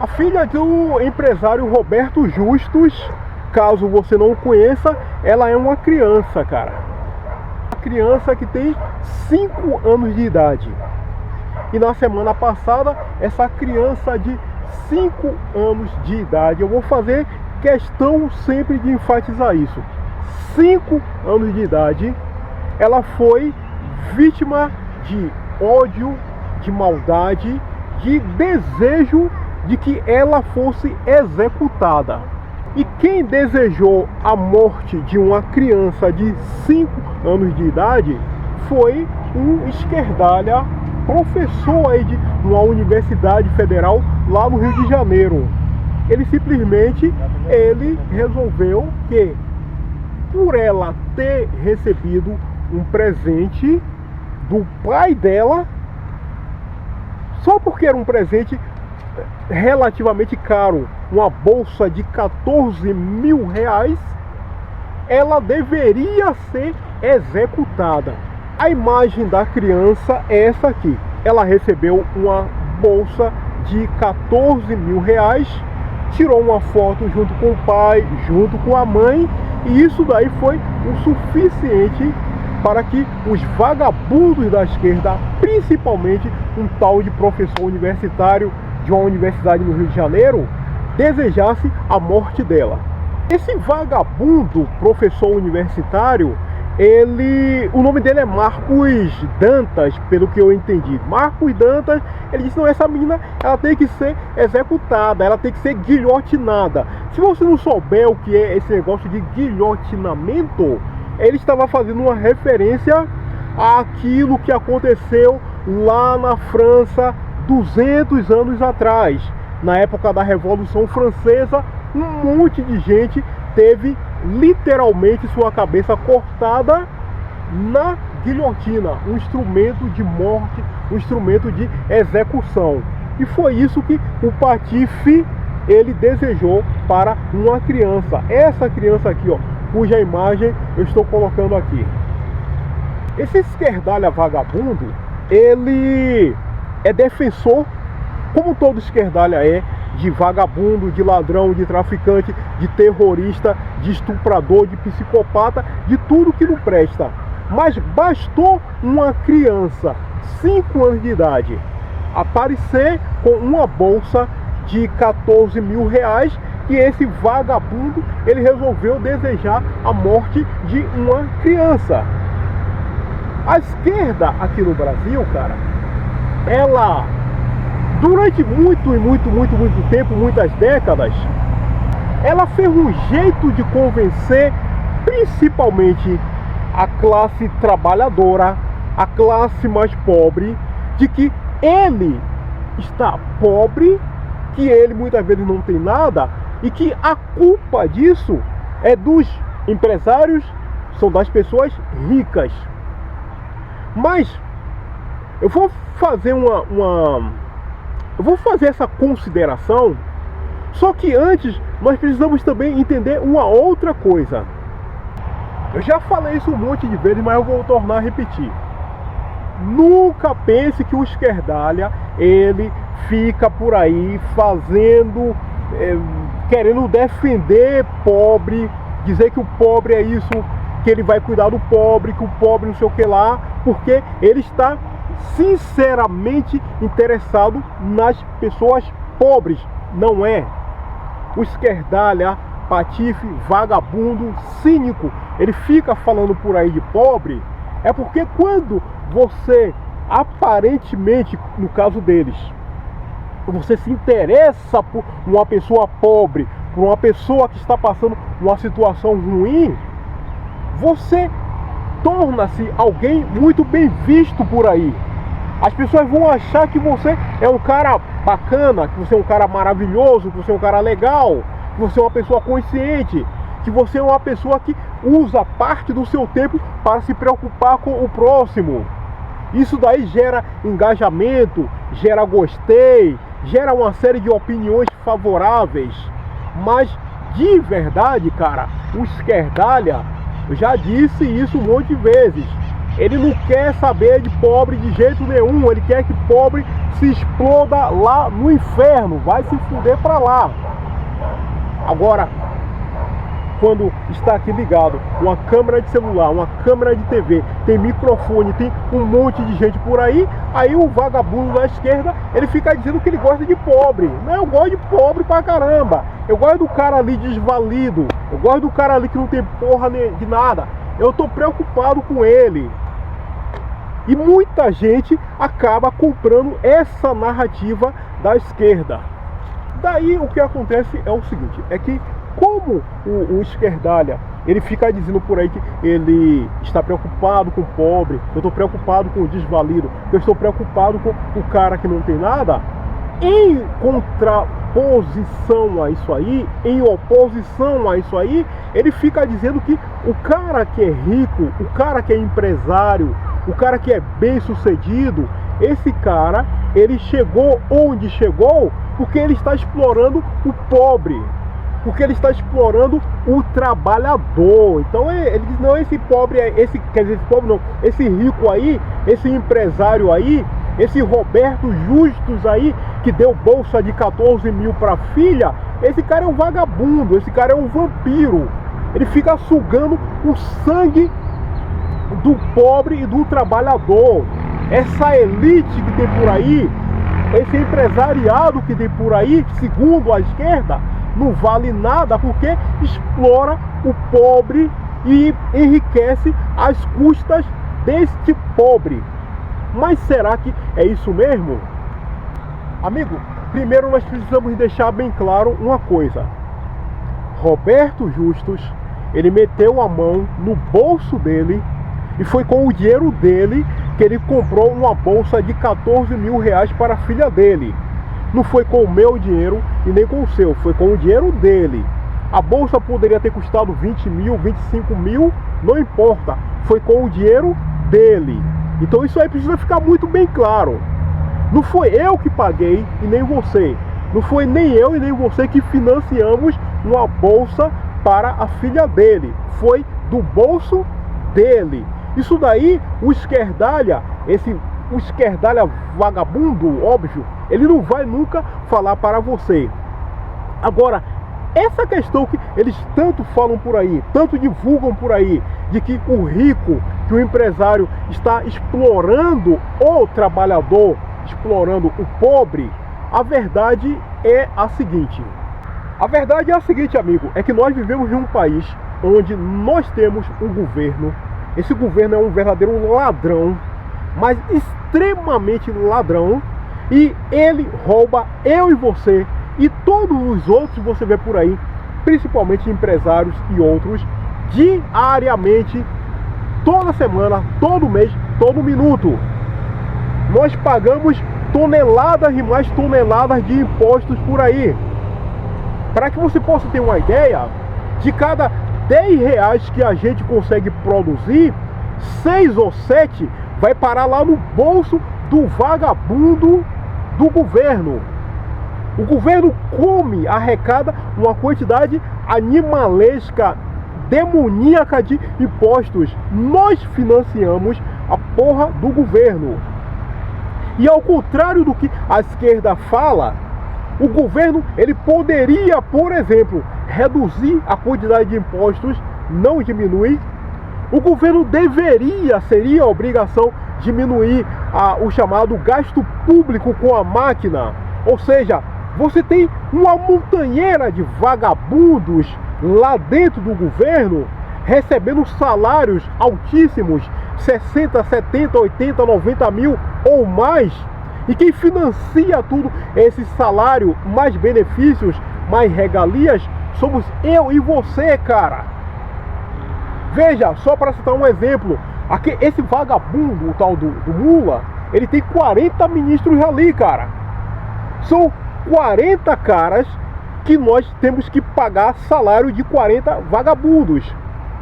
A filha do empresário Roberto Justus, caso você não conheça, ela é uma criança, cara. Uma criança que tem 5 anos de idade. E na semana passada, essa criança de 5 anos de idade, eu vou fazer questão sempre de enfatizar isso. 5 anos de idade, ela foi vítima de ódio, de maldade, de desejo de que ela fosse executada. E quem desejou a morte de uma criança de 5 anos de idade foi um esquerdalha, professor aí de uma universidade federal lá no Rio de Janeiro. Ele simplesmente resolveu que, por ela ter recebido um presente do pai dela, só porque era um presente relativamente caro, uma bolsa de 14 mil reais, ela deveria ser executada. A imagem da criança é essa aqui. Ela recebeu uma bolsa de 14 mil reais, tirou uma foto junto com o pai, junto com a mãe, e isso daí foi o suficiente para que os vagabundos da esquerda, principalmente um tal de professor universitário de uma universidade no Rio de Janeiro, desejasse a morte dela. Esse vagabundo professor universitário, o nome dele é Marcos Dantas, pelo que eu entendi. Marcos Dantas, ele disse: não, essa menina, ela tem que ser executada, ela tem que ser guilhotinada. Se você não souber o que é esse negócio de guilhotinamento, ele estava fazendo uma referência àquilo que aconteceu lá na França 200 anos atrás. Na época da Revolução Francesa, um monte de gente teve literalmente sua cabeça cortada na guilhotina, um instrumento de morte, um instrumento de execução. E foi isso que o patife ele desejou para uma criança. Essa criança aqui, ó, cuja imagem eu estou colocando aqui. Esse esquerdalha vagabundo, ele é defensor, como todo esquerdalha é, de vagabundo, de ladrão, de traficante, de terrorista, de estuprador, de psicopata, de tudo que não presta. Mas bastou uma criança, 5 anos de idade, aparecer com uma bolsa de 14 mil reais, e esse vagabundo, ele resolveu desejar a morte de uma criança. A esquerda aqui no Brasil, cara, ela, durante muito tempo, muitas décadas, ela fez um jeito de convencer principalmente a classe trabalhadora, a classe mais pobre, de que ele está pobre, que ele muitas vezes não tem nada, e que a culpa disso é dos empresários, são das pessoas ricas. Mas eu vou fazer eu vou fazer essa consideração, só que antes nós precisamos também entender uma outra coisa. Eu já falei isso um monte de vezes, mas eu vou tornar a repetir. Nunca pense que o esquerdalha, ele fica por aí fazendo, querendo defender pobre, dizer que o pobre é isso, que ele vai cuidar do pobre, que o pobre não sei o que lá, porque ele está sinceramente interessado nas pessoas pobres. Não é. O esquerdalha, patife, vagabundo, cínico, ele fica falando por aí de pobre, é porque quando você, aparentemente, no caso deles, você se interessa por uma pessoa pobre, por uma pessoa que está passando uma situação ruim, você torna-se alguém muito bem visto por aí. As pessoas vão achar que você é um cara bacana, que você é um cara maravilhoso, que você é um cara legal, que você é uma pessoa consciente, que você é uma pessoa que usa parte do seu tempo para se preocupar com o próximo. Isso daí gera engajamento, gera gostei, gera uma série de opiniões favoráveis. Mas de verdade, cara, o esquerdalha, eu já disse isso um monte de vezes, Ele não quer saber de pobre de jeito nenhum. Ele quer que pobre se exploda lá no inferno. Vai se fuder pra lá. Agora, quando está aqui ligado uma câmera de celular, uma câmera de TV, tem microfone, tem um monte de gente por aí, aí o vagabundo da esquerda, ele fica dizendo que ele gosta de pobre. Não, eu gosto de pobre pra caramba. Eu gosto do cara ali desvalido. Eu gosto do cara ali que não tem porra de nada. Eu tô preocupado com ele. E muita gente acaba comprando essa narrativa da esquerda. Daí o que acontece é o seguinte, é que como o esquerdalha, ele fica dizendo por aí que ele está preocupado com o pobre, eu estou preocupado com o desvalido, eu estou preocupado com o cara que não tem nada, em contraposição a isso aí, em oposição a isso aí, ele fica dizendo que o cara que é rico, o cara que é empresário, o cara que é bem sucedido, esse cara, ele chegou onde chegou porque ele está explorando o pobre, porque ele está explorando o trabalhador. Então ele diz, não, esse pobre, esse pobre não, esse rico aí, esse empresário aí, esse Roberto Justus aí, que deu bolsa de 14 mil para a filha, esse cara é um vagabundo, esse cara é um vampiro. Ele fica sugando o sangue do pobre e do trabalhador. Essa elite que tem por aí, esse empresariado que tem por aí, segundo a esquerda, não vale nada porque explora o pobre e enriquece às custas deste pobre. Mas será que é isso mesmo? Amigo, primeiro nós precisamos deixar bem claro uma coisa. Roberto Justus, ele meteu a mão no bolso dele e foi com o dinheiro dele que ele comprou uma bolsa de 14 mil reais para a filha dele. Não foi com o meu dinheiro e nem com o seu, foi com o dinheiro dele. A bolsa poderia ter custado 20 mil, 25 mil, não importa, foi com o dinheiro dele. Então isso aí precisa ficar muito bem claro. Não foi eu que paguei e nem você. Não foi nem eu e nem você que financiamos uma bolsa para a filha dele. Foi do bolso dele. Isso daí, o esquerdalha, o esquerdalha vagabundo, óbvio, ele não vai nunca falar para você. Agora, essa questão que eles tanto falam por aí, tanto divulgam por aí, de que o rico, que o empresário está explorando o trabalhador, explorando o pobre, a verdade é a seguinte. A verdade é a seguinte, amigo, é que nós vivemos em um país onde nós temos um governo. Esse governo é um verdadeiro ladrão, mas extremamente ladrão, e ele rouba eu e você e todos os outros que você vê por aí, principalmente empresários e outros, diariamente, toda semana, todo mês, todo minuto. Nós pagamos toneladas e mais toneladas de impostos por aí. Para que você possa ter uma ideia, de cada 10 reais que a gente consegue produzir, 6 ou 7 vai parar lá no bolso do vagabundo do governo. O governo come, arrecada uma quantidade animalesca, demoníaca de impostos. Nós financiamos a porra do governo. E ao contrário do que a esquerda fala, o governo, ele poderia, por exemplo, reduzir a quantidade de impostos, não diminuir. O governo deveria, seria a obrigação, diminuir o chamado gasto público com a máquina. Ou seja, você tem uma montanheira de vagabundos lá dentro do governo, recebendo salários altíssimos, 60, 70, 80, 90 mil ou mais. E quem financia tudo esse salário, mais benefícios, mais regalias, somos eu e você, cara. Veja, só para citar um exemplo, aqui, esse vagabundo, o tal do Mula, ele tem 40 ministros ali, cara. São 40 caras que nós temos que pagar salário de 40 vagabundos.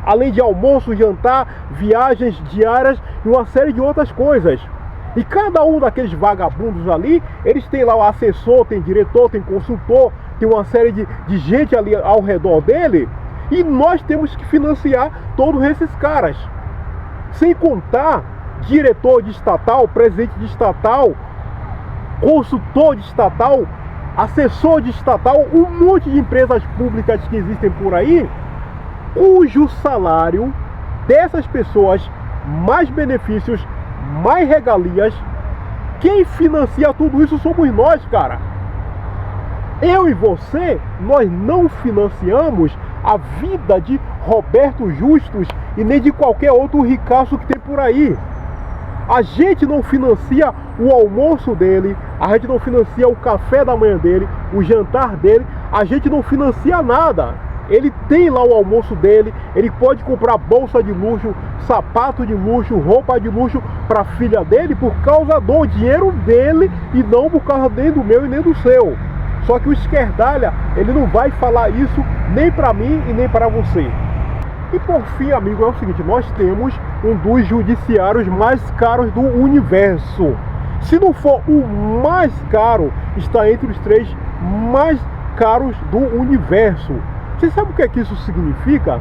Além de almoço, jantar, viagens diárias e uma série de outras coisas. E cada um daqueles vagabundos ali, eles têm lá o assessor, tem diretor, tem consultor, tem uma série de gente ali ao redor dele. E nós temos que financiar todos esses caras. Sem contar diretor de estatal, presidente de estatal, consultor de estatal, assessor de estatal, um monte de empresas públicas que existem por aí, cujo salário dessas pessoas, mais benefícios, mais regalias, quem financia tudo isso somos nós, cara. Eu e você, nós não financiamos a vida de Roberto Justus e nem de qualquer outro ricaço que tem por aí. A gente não financia o almoço dele, a gente não financia o café da manhã dele, o jantar dele, a gente não financia nada. Ele tem lá o almoço dele, ele pode comprar bolsa de luxo, sapato de luxo, roupa de luxo para a filha dele por causa do dinheiro dele e não por causa nem do meu e nem do seu. Só que o esquerdalha, ele não vai falar isso nem para mim e nem para você. E por fim, amigo, é o seguinte, nós temos um dos judiciários mais caros do universo. Se não for o mais caro, está entre os 3 mais caros do universo. Você sabe o que é que isso significa?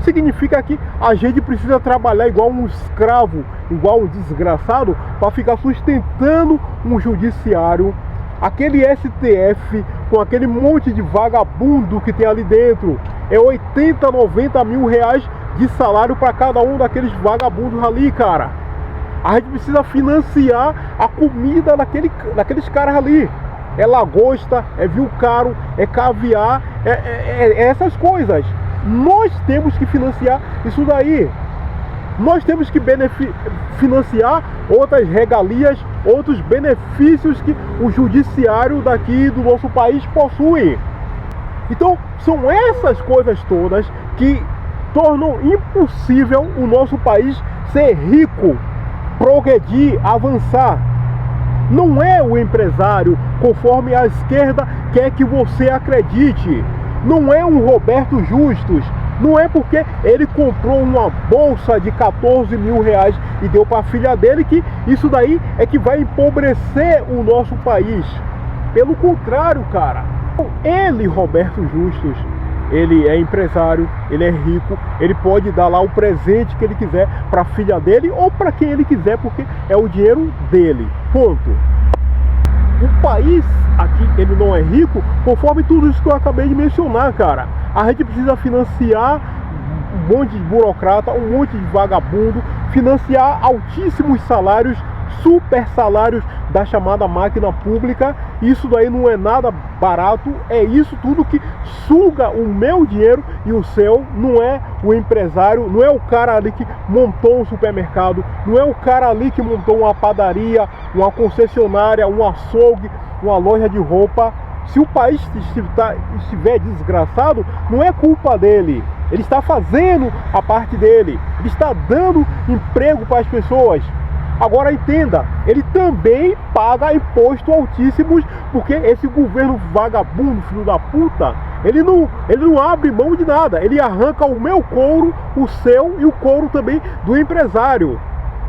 Significa que a gente precisa trabalhar igual um escravo, igual um desgraçado, para ficar sustentando um judiciário, aquele STF, com aquele monte de vagabundo que tem ali dentro. É 80, 90 mil reais de salário para cada um daqueles vagabundos ali, cara. A gente precisa financiar a comida daqueles caras ali. É lagosta, é vinho caro, é caviar, é essas coisas. Nós temos que financiar isso daí. Nós temos que financiar outras regalias, outros benefícios que o judiciário daqui do nosso país possui. Então, são essas coisas todas que tornam impossível o nosso país ser rico, progredir, avançar. Não é o empresário conforme a esquerda quer que você acredite. Não é um Roberto Justus. Não é porque ele comprou uma bolsa de 14 mil reais e deu para a filha dele que isso daí é que vai empobrecer o nosso país. Pelo contrário, cara. Ele, Roberto Justus, ele é empresário, ele é rico, ele pode dar lá o presente que ele quiser para a filha dele ou para quem ele quiser, porque é o dinheiro dele. Ponto. O país aqui, ele não é rico conforme tudo isso que eu acabei de mencionar, cara. A gente precisa financiar um monte de burocrata, um monte de vagabundo, financiar altíssimos salários, super salários da chamada máquina pública. Isso daí não é nada barato, é isso tudo que suga o meu dinheiro e o seu. Não é o empresário, não é o cara ali que montou um supermercado, não é o cara ali que montou uma padaria, uma concessionária, um açougue, uma loja de roupa. Se o país estiver desgraçado, não é culpa dele. Ele está fazendo a parte dele, ele está dando emprego para as pessoas. Agora entenda, ele também paga impostos altíssimos, porque esse governo vagabundo, filho da puta, ele não abre mão de nada. Ele arranca o meu couro, o seu e o couro também do empresário.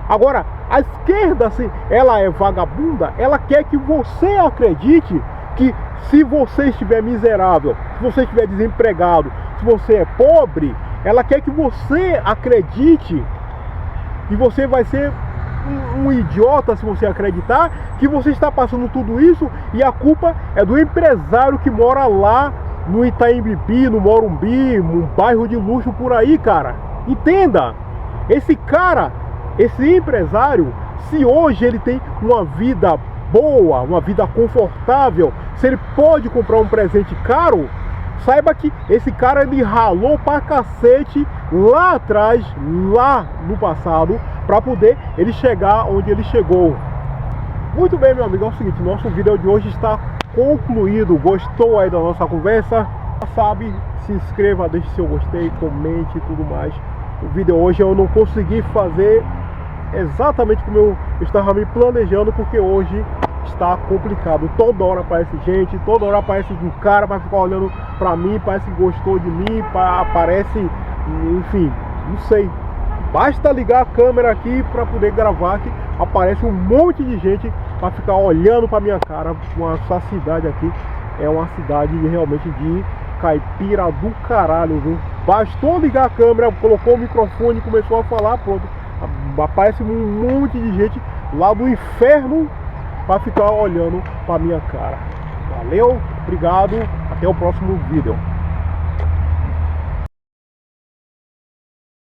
Agora, a esquerda, assim, ela é vagabunda, ela quer que você acredite que se você estiver miserável, se você estiver desempregado, se você é pobre, ela quer que você acredite e você vai ser um idiota se você acreditar que você está passando tudo isso e a culpa é do empresário que mora lá no Itaim Bibi, no Morumbi, um bairro de luxo por aí, cara. Entenda, esse cara, esse empresário, se hoje ele tem uma vida boa, uma vida confortável, se ele pode comprar um presente caro, saiba que esse cara ele ralou pra cacete lá atrás, lá no passado, para poder ele chegar onde ele chegou. Muito bem, meu amigo, é o seguinte, nosso vídeo de hoje está concluído. Gostou aí da nossa conversa? Já sabe, se inscreva, deixe seu gostei, comente e tudo mais. O vídeo hoje eu não consegui fazer exatamente como eu estava me planejando, porque hoje está complicado. Toda hora aparece gente, toda hora aparece um cara para ficar olhando para mim, parece que gostou de mim, aparece, enfim, não sei. Basta ligar a câmera aqui para poder gravar que aparece um monte de gente para ficar olhando para minha cara. Essa cidade aqui é uma cidade realmente de caipira do caralho, viu? Bastou ligar a câmera, colocou o microfone e começou a falar, pronto. aparece um monte de gente lá do inferno para ficar olhando para minha cara. Valeu, obrigado, até o próximo vídeo.